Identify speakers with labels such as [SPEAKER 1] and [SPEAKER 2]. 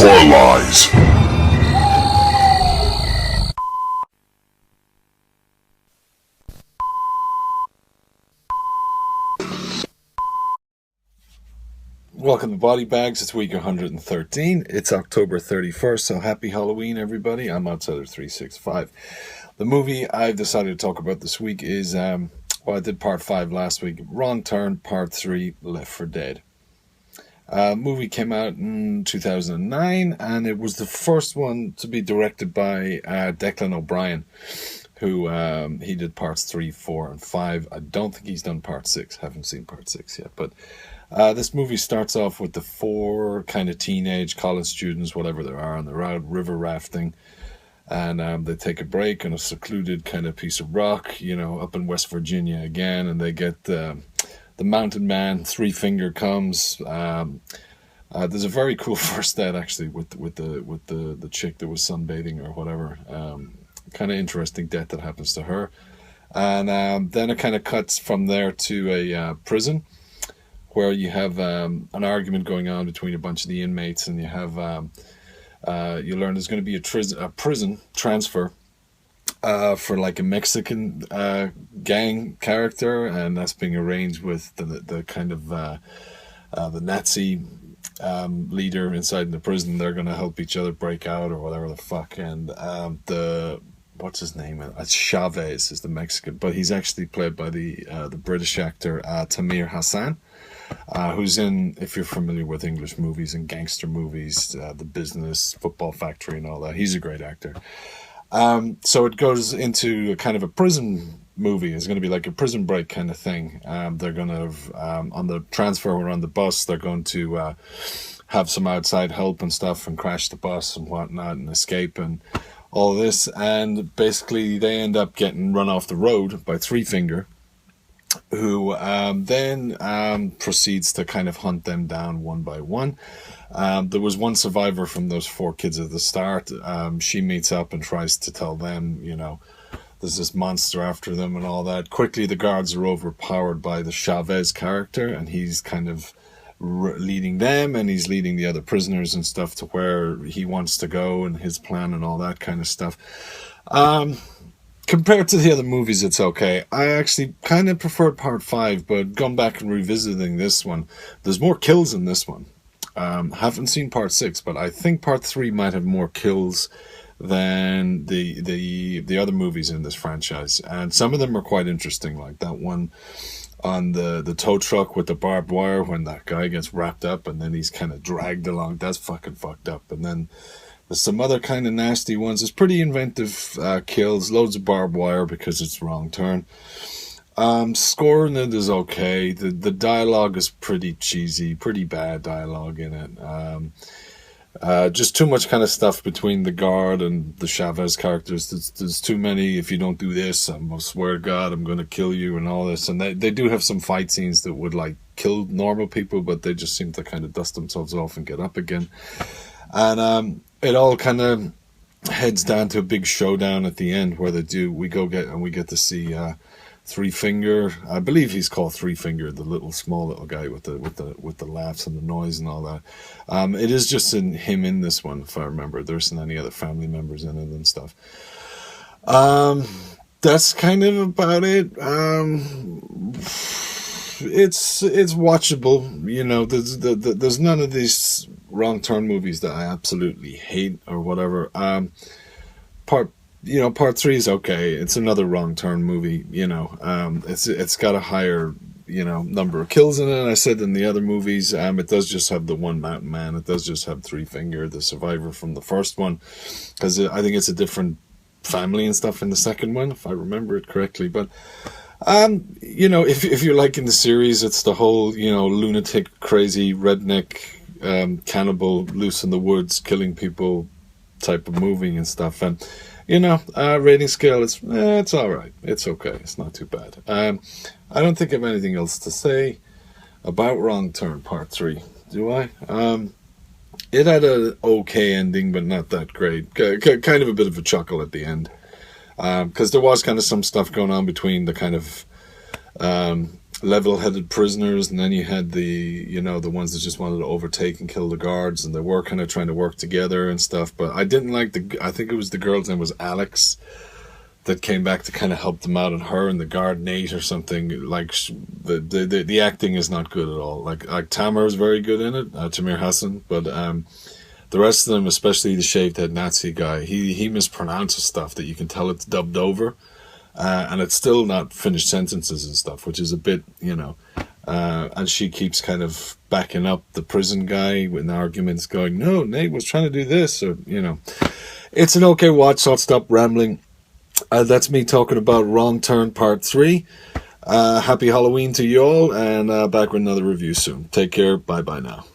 [SPEAKER 1] Lies.
[SPEAKER 2] Welcome to Body Bags. It's week 113. It's October 31st, so happy Halloween, everybody. I'm Outsider365. The movie I've decided to talk about this week is, I did part 5 last week. Wrong Turn, part 3, Left 4 Dead. Movie came out in 2009, and it was the first one to be directed by Declan O'Brien, who he did parts 3, 4, and 5. I don't think he's done part 6. Haven't seen part 6 yet, but this movie starts off with the 4 kind of teenage college students, whatever they are, and they're out river rafting, and they take a break on a secluded kind of piece of rock, up in West Virginia again, and they get the mountain man, Three Finger, comes. There's a very cool first date actually with the chick that was sunbathing or whatever. Kind of interesting death that happens to her, and then it kind of cuts from there to a prison, where you have an argument going on between a bunch of the inmates, and you have you learn there's going to be a prison transfer for like a Mexican gang character, and that's being arranged with the kind of the Nazi leader inside the prison. They're going to help each other break out or whatever the fuck, and what's his name? It's Chavez is the Mexican, but he's actually played by the British actor Tamir Hassan. Who's in, if you're familiar with English movies and gangster movies, The Business, Football Factory, and all that. He's a great actor. So it goes into a kind of a prison movie. It's going to be like a prison break kind of thing. They're going to have, on the transfer or on the bus, they're going to have some outside help and stuff and crash the bus and whatnot and escape and all this. And basically they end up getting run off the road by Three Finger, who then proceeds to kind of hunt them down one by one. There was one survivor from those 4 kids at the start. She meets up and tries to tell them, there's this monster after them and all that. Quickly, the guards are overpowered by the Chavez character, and he's kind of leading them, and he's leading the other prisoners and stuff to where he wants to go and his plan and all that kind of stuff. Compared to the other movies, it's okay. I actually kind of preferred part 5, but going back and revisiting this one, there's more kills in this one. Haven't seen part 6, but I think part 3 might have more kills than the other movies in this franchise. And some of them are quite interesting, like that one on the tow truck with the barbed wire when that guy gets wrapped up and then he's kind of dragged along. That's fucking fucked up. And then there's some other kind of nasty ones. It's pretty inventive kills, loads of barbed wire because it's Wrong Turn. Scoring it is okay. The dialogue is pretty cheesy, pretty bad dialogue in it. Just too much kind of stuff between the guard and the Chavez characters. There's too many, if you don't do this, I swear to God, I'm going to kill you and all this. And they do have some fight scenes that would like kill normal people, but they just seem to kind of dust themselves off and get up again. And it all kind of heads down to a big showdown at the end where we get to see Three Finger. I believe he's called Three Finger, the small little guy with the laughs and the noise and all that. It is just him in this one, if I remember. There isn't any other family members in it and stuff. That's kind of about it. It's watchable. There's none of these Wrong Turn movies that I absolutely hate or whatever. Part 3 is okay. It's another Wrong Turn movie. It's got a higher number of kills in it. I said in the other movies, it does just have the one mountain man. It does just have Three Finger, the survivor from the first one, because I think it's a different family and stuff in the second one, if I remember it correctly. But if you're liking the series, it's the whole lunatic, crazy redneck cannibal loose in the woods killing people type of movie and stuff. And rating scale, it's all right. It's okay. It's not too bad. I don't think I have anything else to say about Wrong Turn Part 3, do I? It had an okay ending, but not that great. Kind of a bit of a chuckle at the end. Because there was kind of some stuff going on between the kind of level-headed prisoners, and then you had the ones that just wanted to overtake and kill the guards, and they were kind of trying to work together and stuff. But I didn't like I think it was the girl's name was Alex that came back to kind of help them out, and her and the guard Nate or something. Like the acting is not good at all. Like Tamar is very good in it, Tamir Hassan, but the rest of them, especially the shaved head Nazi guy, he mispronounces stuff that you can tell it's dubbed over. And it's still not finished sentences and stuff, which is a bit, and she keeps kind of backing up the prison guy in arguments, going, no, Nate was trying to do this, or, It's an okay watch, so I'll stop rambling. That's me talking about Wrong Turn Part 3. Happy Halloween to you all, and back with another review soon. Take care. Bye-bye now.